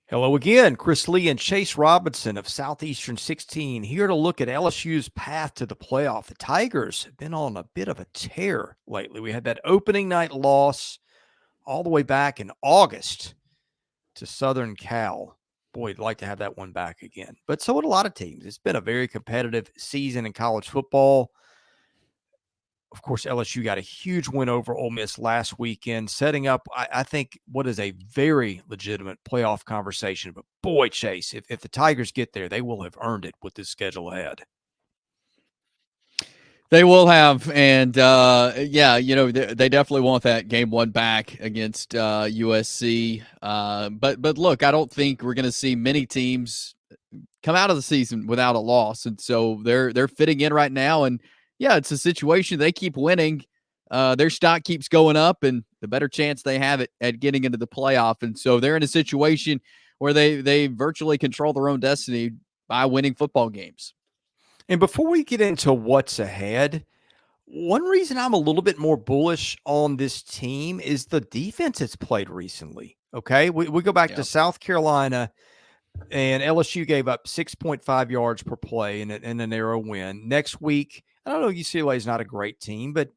Hello again, Chris Lee and Chase Robinson of Southeastern 16 here to look at LSU's path to the playoff. The Tigers have been on a bit of a tear lately. We had that opening night loss all the way back in August to Southern Cal. Boy, I'd like to have that one back again. But so would a lot of teams. It's been a very competitive season in college football. Of course, LSU got a huge win over Ole Miss last weekend, setting up, I think, what is a very legitimate playoff conversation. But boy, Chase, if the Tigers get there, they will have earned it with this schedule ahead. They will have, and they definitely want that game one back against USC. But look, I don't think we're going to see many teams come out of the season without a loss, and so they're fitting in right now. And yeah, it's a situation they keep winning, their stock keeps going up, and the better chance they have at getting into the playoff. And so they're in a situation where they virtually control their own destiny by winning football games. And before we get into what's ahead, one reason I'm a little bit more bullish on this team is the defense it's played recently. Okay. We go back to South Carolina, and LSU gave up 6.5 yards per play in a narrow win. Next week, I don't know, UCLA is not a great team, but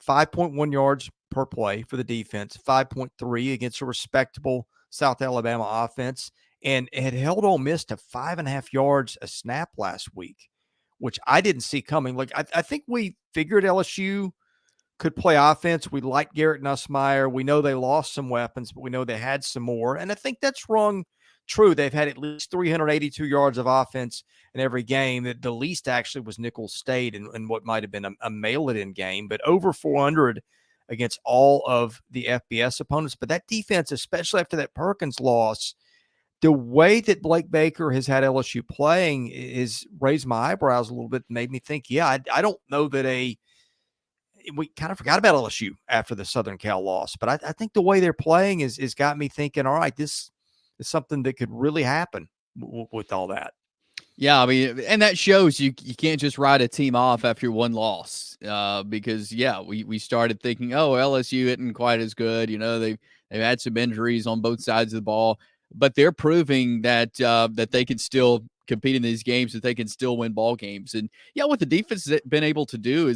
5.1 yards per play for the defense, 5.3 against a respectable South Alabama offense, and it had held Ole Miss to 5.5 yards a snap last week, which I didn't see coming. Like, I think we figured LSU could play offense. We like Garrett Nussmeier. We know they lost some weapons, but we know they had some more. And I think that's rung true. They've had at least 382 yards of offense in every game. The least actually was Nicholls State in what might have been a mail-it-in game, but over 400 against all of the FBS opponents. But that defense, especially after that Perkins loss, the way that Blake Baker has had LSU playing is raised my eyebrows a little bit, made me think, I don't know that we kind of forgot about LSU after the Southern Cal loss, but I think the way they're playing is got me thinking, all right, this is something that could really happen with all that. Yeah, I mean, and that shows you can't just write a team off after one loss, because we started thinking, oh, LSU isn't quite as good. They've had some injuries on both sides of the ball, but they're proving that that they can still compete in these games, that they can still win ball games. And what the defense has been able to do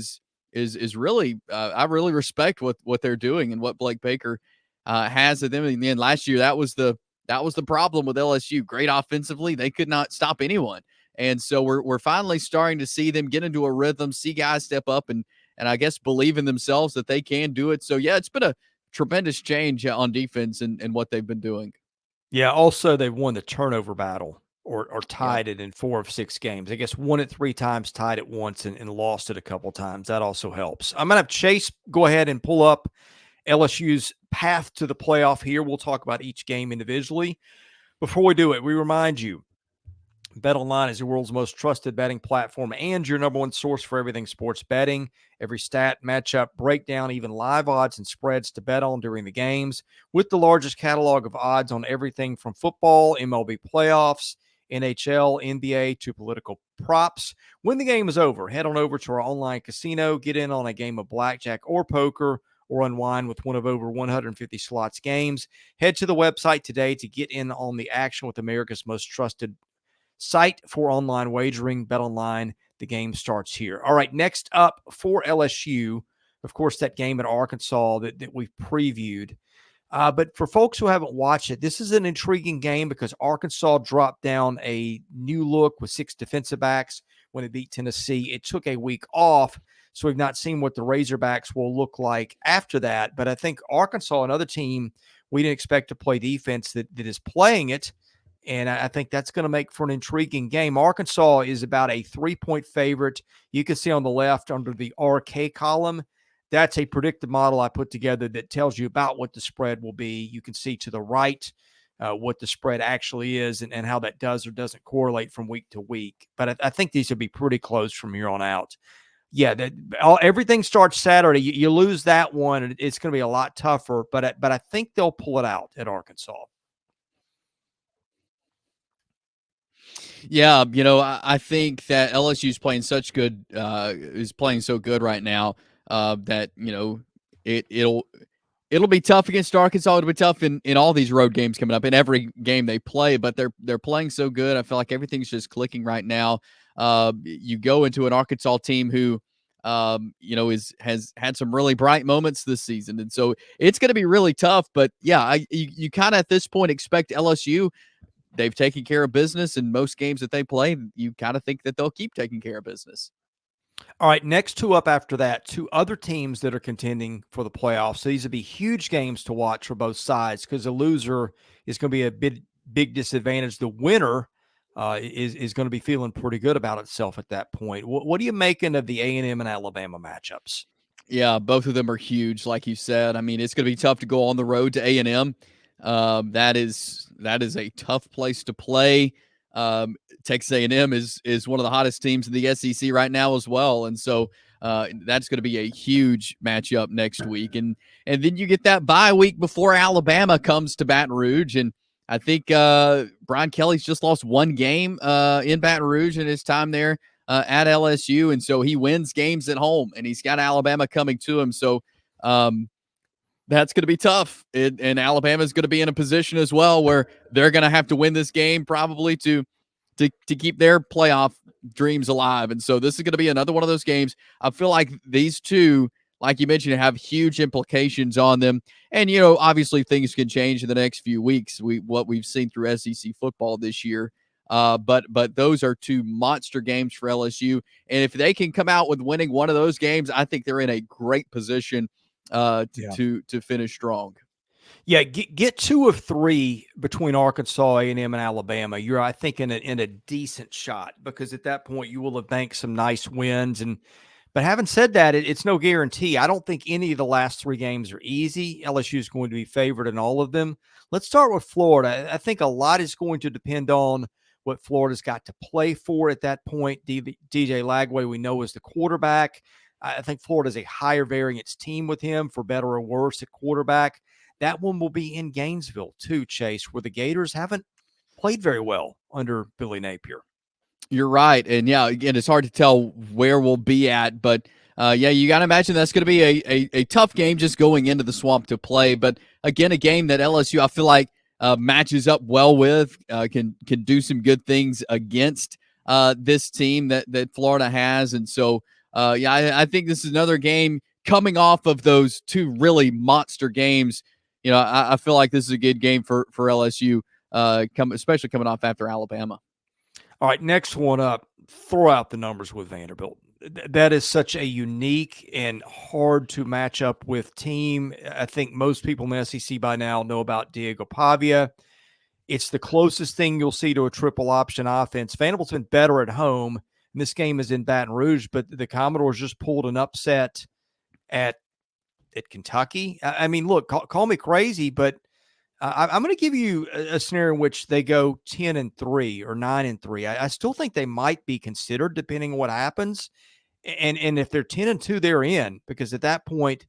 is really, I really respect what they're doing and what Blake Baker has at them. And then last year, that was the problem with LSU. Great offensively, they could not stop anyone. And so we're finally starting to see them get into a rhythm, see guys step up and I guess believe in themselves that they can do it. So it's been a tremendous change on defense and what they've been doing. Yeah, also they've won the turnover battle or tied it in 4 of 6 games. I guess won it 3 times, tied it once, and lost it a couple times. That also helps. I'm going to have Chase go ahead and pull up LSU's path to the playoff here. We'll talk about each game individually. Before we do it, we remind you, BetOnline is the world's most trusted betting platform and your number one source for everything sports betting. Every stat, matchup, breakdown, even live odds and spreads to bet on during the games, with the largest catalog of odds on everything from football, MLB playoffs, NHL, NBA, to political props. When the game is over, head on over to our online casino, get in on a game of blackjack or poker, or unwind with one of over 150 slots games. Head to the website today to get in on the action with America's most trusted site for online wagering. BetOnline, the game starts here. All right, next up for LSU, of course, that game at Arkansas that we've previewed. But for folks who haven't watched it, this is an intriguing game because Arkansas dropped down a new look with 6 defensive backs when they beat Tennessee. It took a week off, so we've not seen what the Razorbacks will look like after that. But I think Arkansas, another team we didn't expect to play defense that is playing it. And I think that's going to make for an intriguing game. Arkansas is about a 3-point favorite. You can see on the left under the RK column, that's a predictive model I put together that tells you about what the spread will be. You can see to the right what the spread actually is and how that does or doesn't correlate from week to week. But I think these will be pretty close from here on out. Yeah, everything starts Saturday. You lose that one, and it's going to be a lot tougher. But I think they'll pull it out at Arkansas. Yeah, I think that LSU is playing so good right now that it'll It'll be tough against Arkansas. It'll be tough in all these road games coming up, in every game they play, but they're playing so good. I feel like everything's just clicking right now. You go into an Arkansas team who, has had some really bright moments this season, and so it's going to be really tough. But yeah, you kind of at this point expect LSU. They've taken care of business in most games that they play. You kind of think that they'll keep taking care of business. All right, next two up after that, two other teams that are contending for the playoffs. So these would be huge games to watch for both sides because the loser is going to be a big disadvantage. The winner is going to be feeling pretty good about itself at that point. What are you making of the A&M and Alabama matchups? Yeah, both of them are huge, like you said. I mean, it's going to be tough to go on the road to A&M. That is a tough place to play. Texas A&M is one of the hottest teams in the SEC right now as well, and so that's going to be a huge matchup next week. And then you get that bye week before Alabama comes to Baton Rouge, and I think Brian Kelly's just lost one game in Baton Rouge in his time there at LSU, and so he wins games at home, and he's got Alabama coming to him. So that's going to be tough, and Alabama's going to be in a position as well where they're going to have to win this game probably to keep their playoff dreams alive. And so this is going to be another one of those games. I feel like these two, like you mentioned, have huge implications on them. And, obviously things can change in the next few weeks. What we've seen through SEC football this year. But those are two monster games for LSU. And if they can come out with winning one of those games, I think they're in a great position to finish strong. Yeah, get 2 of 3 between Arkansas, A&M, and Alabama. You're, I think, in a decent shot because at that point you will have banked some nice wins. But having said that, it's no guarantee. I don't think any of the last 3 games are easy. LSU is going to be favored in all of them. Let's start with Florida. I think a lot is going to depend on what Florida's got to play for at that point. DJ Lagway, we know, is the quarterback. I think Florida's a higher variance team with him, for better or worse, at quarterback. That one will be in Gainesville too, Chase, where the Gators haven't played very well under Billy Napier. You're right. And yeah, again, it's hard to tell where we'll be at, but you got to imagine that's going to be a tough game just going into the Swamp to play. But again, a game that LSU, I feel like, matches up well with, can do some good things against this team that Florida has. And so, I think this is another game coming off of those two really monster games. I feel like this is a good game for LSU, especially coming off after Alabama. All right, next one up, throw out the numbers with Vanderbilt. That is such a unique and hard to match up with team. I think most people in the SEC by now know about Diego Pavia. It's the closest thing you'll see to a triple option offense. Vanderbilt's been better at home, and this game is in Baton Rouge, but the Commodores just pulled an upset at Kentucky. I mean, look, call me crazy, but I'm going to give you a scenario in which they go 10-3 or 9-3. I still think they might be considered depending on what happens. And if they're 10-2, they're in, because at that point,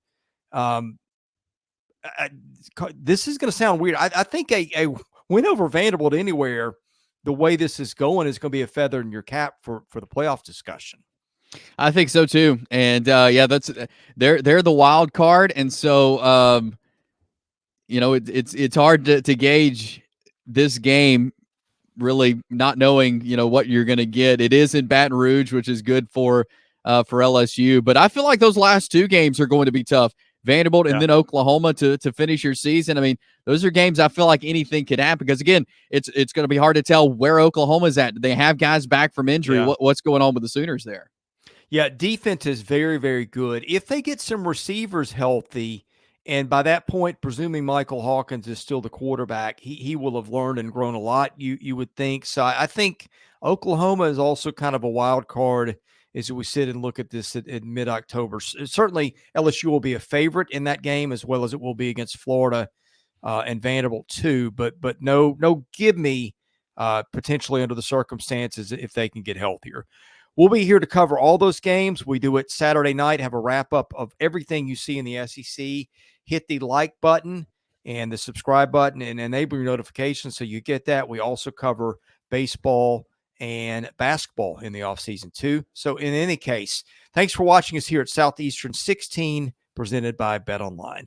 this is going to sound weird. I think a win over Vanderbilt anywhere, the way this is going, is going to be a feather in your cap for the playoff discussion. I think so too. And that's they're the wild card. And so it's hard to gauge this game, really not knowing, what you're going to get. It is in Baton Rouge, which is good for LSU. But I feel like those last 2 games are going to be tough. Vanderbilt and then Oklahoma to finish your season. I mean, those are games I feel like anything could happen, because again, it's going to be hard to tell where Oklahoma's at. Do they have guys back from injury? Yeah. What's going on with the Sooners there? Yeah, defense is very, very good. If they get some receivers healthy, and by that point, presuming Michael Hawkins is still the quarterback, he will have learned and grown a lot, you would think. So I think Oklahoma is also kind of a wild card as we sit and look at this in mid-October. Certainly, LSU will be a favorite in that game, as well as it will be against Florida and Vanderbilt too. But no give me potentially under the circumstances if they can get healthier. We'll be here to cover all those games. We do it Saturday night, have a wrap-up of everything you see in the SEC. Hit the like button and the subscribe button and enable your notifications so you get that. We also cover baseball and basketball in the offseason too. So in any case, thanks for watching us here at Southeastern 16, presented by BetOnline.